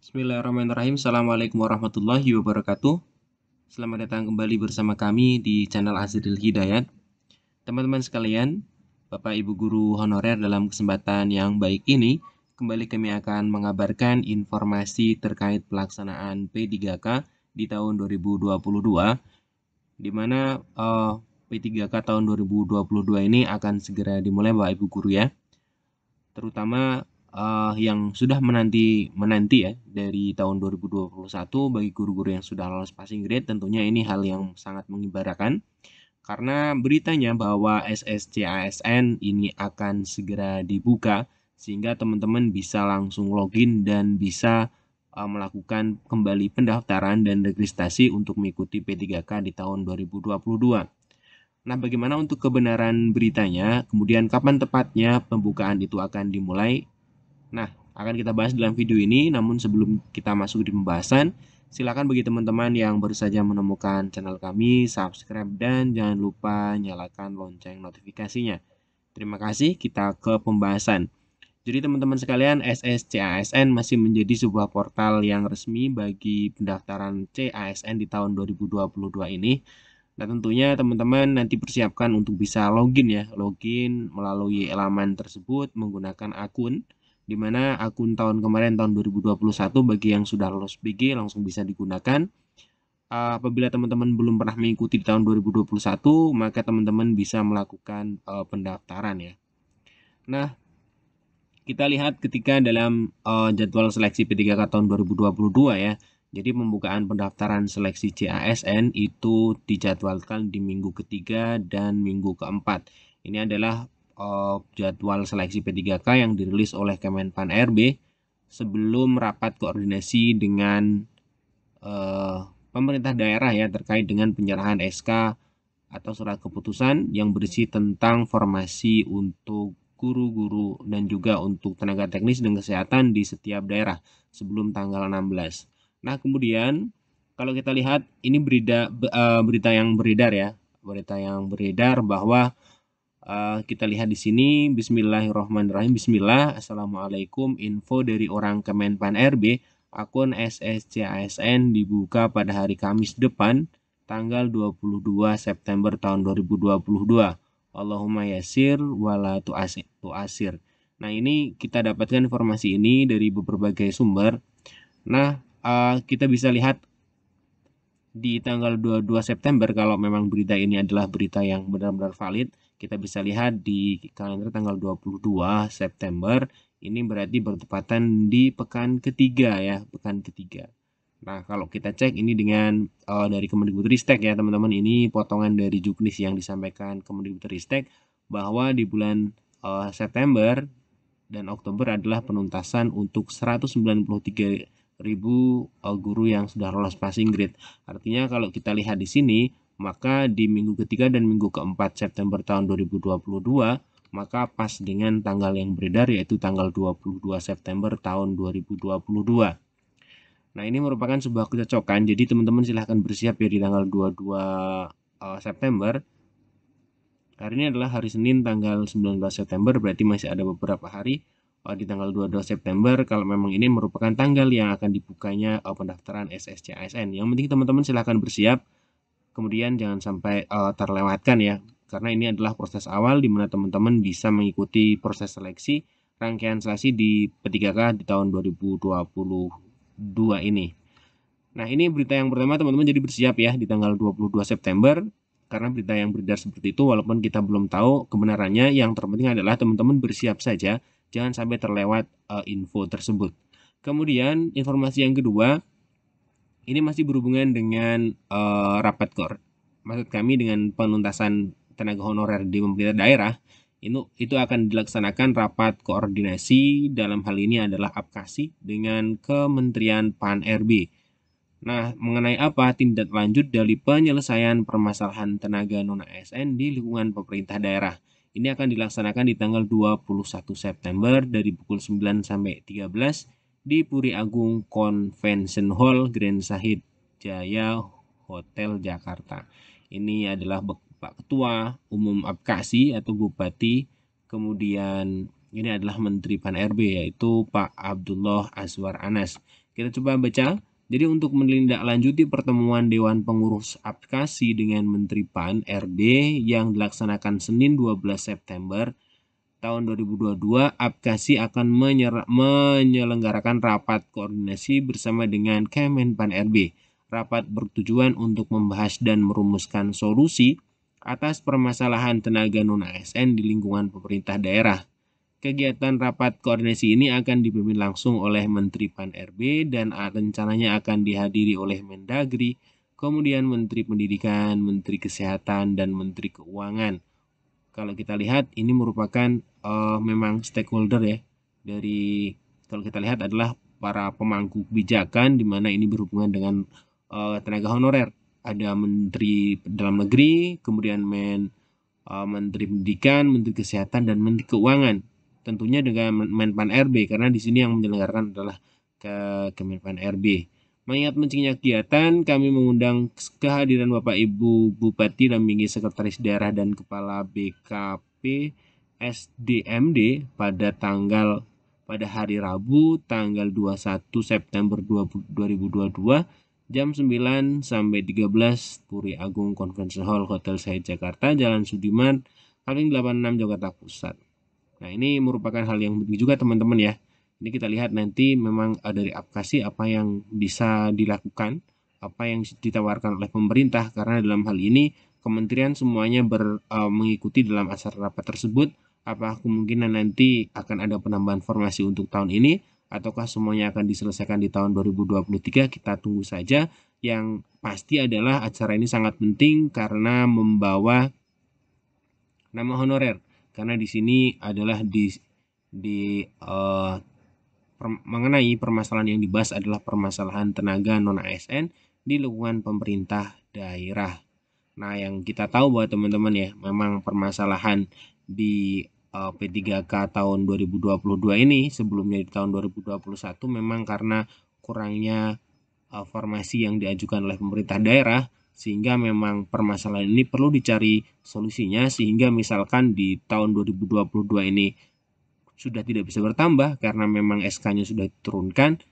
Bismillahirrahmanirrahim. Assalamualaikum warahmatullahi wabarakatuh. Selamat datang kembali bersama kami di channel Azril Hidayat. Teman-teman sekalian, Bapak Ibu Guru Honorer, dalam kesempatan yang baik ini, kembali kami akan mengabarkan informasi terkait pelaksanaan P3K di tahun 2022, di mana P3K tahun 2022 ini akan segera dimulai, Bapak Ibu Guru ya. Terutama yang sudah menanti ya dari tahun 2021 bagi guru-guru yang sudah lolos passing grade, tentunya ini hal yang sangat mengembirakan karena beritanya bahwa SSCASN ini akan segera dibuka sehingga teman-teman bisa langsung login dan bisa melakukan kembali pendaftaran dan registrasi untuk mengikuti P3K di tahun 2022. Nah, bagaimana untuk kebenaran beritanya, kemudian kapan tepatnya pembukaan itu akan dimulai? Nah, akan kita bahas dalam video ini, namun sebelum kita masuk di pembahasan, silakan bagi teman-teman yang baru saja menemukan channel kami, subscribe dan jangan lupa nyalakan lonceng notifikasinya. Terima kasih, kita ke pembahasan. Jadi teman-teman sekalian, SSCASN masih menjadi sebuah portal yang resmi bagi pendaftaran CASN di tahun 2022 ini. Nah, tentunya teman-teman nanti persiapkan untuk bisa login melalui laman tersebut menggunakan akun, di mana akun tahun kemarin tahun 2021 bagi yang sudah lolos PG langsung bisa digunakan. Apabila teman-teman belum pernah mengikuti di tahun 2021, maka teman-teman bisa melakukan pendaftaran ya. Nah, kita lihat ketika dalam jadwal seleksi P3K tahun 2022 ya. Jadi pembukaan pendaftaran seleksi CASN itu dijadwalkan di minggu ketiga dan minggu keempat. Ini adalah jadwal seleksi P3K yang dirilis oleh Kemenpan RB sebelum rapat koordinasi dengan pemerintah daerah ya terkait dengan penyerahan SK atau surat keputusan yang berisi tentang formasi untuk guru-guru dan juga untuk tenaga teknis dan kesehatan di setiap daerah sebelum tanggal 16. Nah, kemudian kalau kita lihat ini berita yang beredar ya, berita yang beredar bahwa kita lihat di sini, Bismillahirrahmanirrahim. Bismillah, Assalamualaikum. Info dari orang Kemenpan RB, akun SSCASN dibuka pada hari Kamis depan, tanggal 22 September tahun 2022. Allahumma yasir wala tu'asir. Nah, ini kita dapatkan informasi ini dari berbagai sumber. Nah, kita bisa lihat di tanggal 22 September kalau memang berita ini adalah berita yang benar-benar valid, kita bisa lihat di kalender tanggal 22 September ini berarti bertepatan di pekan ketiga ya, pekan ketiga. Nah, kalau kita cek ini dengan dari Kemendikbudristek ya teman-teman, ini potongan dari juknis yang disampaikan Kemendikbudristek bahwa di bulan September dan Oktober adalah penuntasan untuk 193.000 guru yang sudah lolos passing grade. Artinya kalau kita lihat di sini, maka di minggu ketiga dan minggu keempat September tahun 2022, maka pas dengan tanggal yang beredar yaitu tanggal 22 September tahun 2022. Nah, ini merupakan sebuah kecocokan, jadi teman-teman silahkan bersiap ya di tanggal 22 September. Hari ini adalah hari Senin tanggal 19 September, berarti masih ada beberapa hari di tanggal 22 September kalau memang ini merupakan tanggal yang akan dibukanya pendaftaran SSCASN. Yang penting teman-teman silahkan bersiap, kemudian jangan sampai terlewatkan ya, karena ini adalah proses awal di mana teman-teman bisa mengikuti proses seleksi rangkaian seleksi di P3K di tahun 2022 ini. Nah, ini berita yang pertama, teman-teman jadi bersiap ya di tanggal 22 September. Karena berita yang beredar seperti itu, walaupun kita belum tahu kebenarannya, yang terpenting adalah teman-teman bersiap saja, jangan sampai terlewat info tersebut. Kemudian informasi yang kedua, ini masih berhubungan dengan rapat kor. Maksud kami dengan penuntasan tenaga honorer di pemerintah daerah, itu akan dilaksanakan rapat koordinasi, dalam hal ini adalah APKASI dengan Kementerian Pan RB. Nah, mengenai apa tindak lanjut dari penyelesaian permasalahan tenaga non-ASN di lingkungan pemerintah daerah. Ini akan dilaksanakan di tanggal 21 September dari pukul 9 sampai 13 di Puri Agung Convention Hall Grand Sahid Jaya Hotel Jakarta. Ini adalah Pak Ketua Umum APKASI atau Bupati, kemudian ini adalah Menteri Pan RB yaitu Pak Abdullah Azwar Anas. Kita coba baca. Jadi untuk menindaklanjuti pertemuan Dewan Pengurus APKASI dengan Menteri PAN RB yang dilaksanakan Senin 12 September tahun 2022, APKASI akan menyelenggarakan rapat koordinasi bersama dengan Kemenpan RB. Rapat bertujuan untuk membahas dan merumuskan solusi atas permasalahan tenaga non-ASN di lingkungan pemerintah daerah. Kegiatan rapat koordinasi ini akan dipimpin langsung oleh Menteri PAN RB dan rencananya akan dihadiri oleh Mendagri, kemudian Menteri Pendidikan, Menteri Kesehatan, dan Menteri Keuangan. Kalau kita lihat ini merupakan memang stakeholder ya, dari kalau kita lihat adalah para pemangku kebijakan di mana ini berhubungan dengan tenaga honorer. Ada Menteri Dalam Negeri, kemudian Menteri Pendidikan, Menteri Kesehatan, dan Menteri Keuangan. Tentunya dengan Menpan RB karena di sini yang menyelenggarakan adalah Kemenpan RB. Mengingat pentingnya kegiatan, kami mengundang kehadiran Bapak Ibu Bupati dampingi Sekretaris Daerah dan Kepala BKP SDMD pada hari Rabu tanggal 21 September 2022 jam 9 sampai 13 Puri Agung Convention Hall Hotel Said Jakarta, Jalan Sudirman, Halim 86 Jakarta Pusat. Nah, ini merupakan hal yang penting juga teman-teman ya. Ini kita lihat nanti memang dari APKASI apa yang bisa dilakukan, apa yang ditawarkan oleh pemerintah, karena dalam hal ini kementerian semuanya mengikuti dalam acara rapat tersebut. Apa kemungkinan nanti akan ada penambahan formasi untuk tahun ini, ataukah semuanya akan diselesaikan di tahun 2023, kita tunggu saja. Yang pasti adalah acara ini sangat penting karena membawa nama honorer. Karena di sini adalah mengenai permasalahan yang dibahas adalah permasalahan tenaga non-ASN di lingkungan pemerintah daerah. Nah, yang kita tahu bahwa teman-teman ya, memang permasalahan di P3K tahun 2022 ini sebelumnya di tahun 2021 memang karena kurangnya formasi yang diajukan oleh pemerintah daerah, sehingga memang permasalahan ini perlu dicari solusinya, sehingga misalkan di tahun 2022 ini sudah tidak bisa bertambah karena memang SK-nya sudah diturunkan.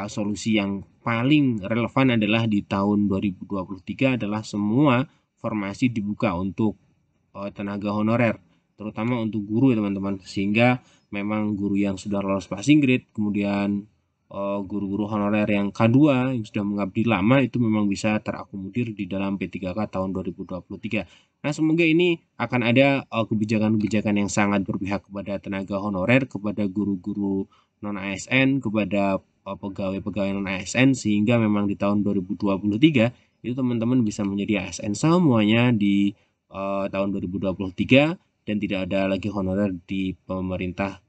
Solusi yang paling relevan adalah di tahun 2023 adalah semua formasi dibuka untuk tenaga honorer, terutama untuk guru ya teman-teman, sehingga memang guru yang sudah lolos passing grade, kemudian guru-guru honorer yang K2 yang sudah mengabdi lama itu memang bisa terakomodir di dalam P3K tahun 2023. Nah, semoga ini akan ada kebijakan-kebijakan yang sangat berpihak kepada tenaga honorer, kepada guru-guru non-ASN, kepada pegawai-pegawai non-ASN, sehingga memang di tahun 2023 itu teman-teman bisa menjadi ASN semuanya di tahun 2023 dan tidak ada lagi honorer di pemerintah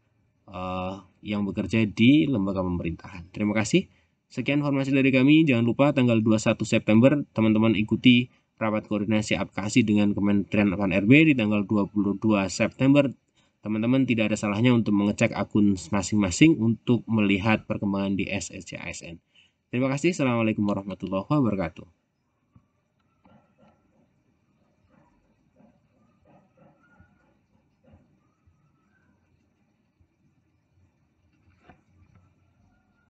yang bekerja di lembaga pemerintahan. Terima kasih. Sekian informasi dari kami. Jangan lupa tanggal 21 September teman-teman ikuti rapat koordinasi APKASI dengan Kementerian PAN RB. Di tanggal 22 September teman-teman tidak ada salahnya untuk mengecek akun masing-masing untuk melihat perkembangan di SSC ASN. Terima kasih. Assalamualaikum warahmatullahi wabarakatuh.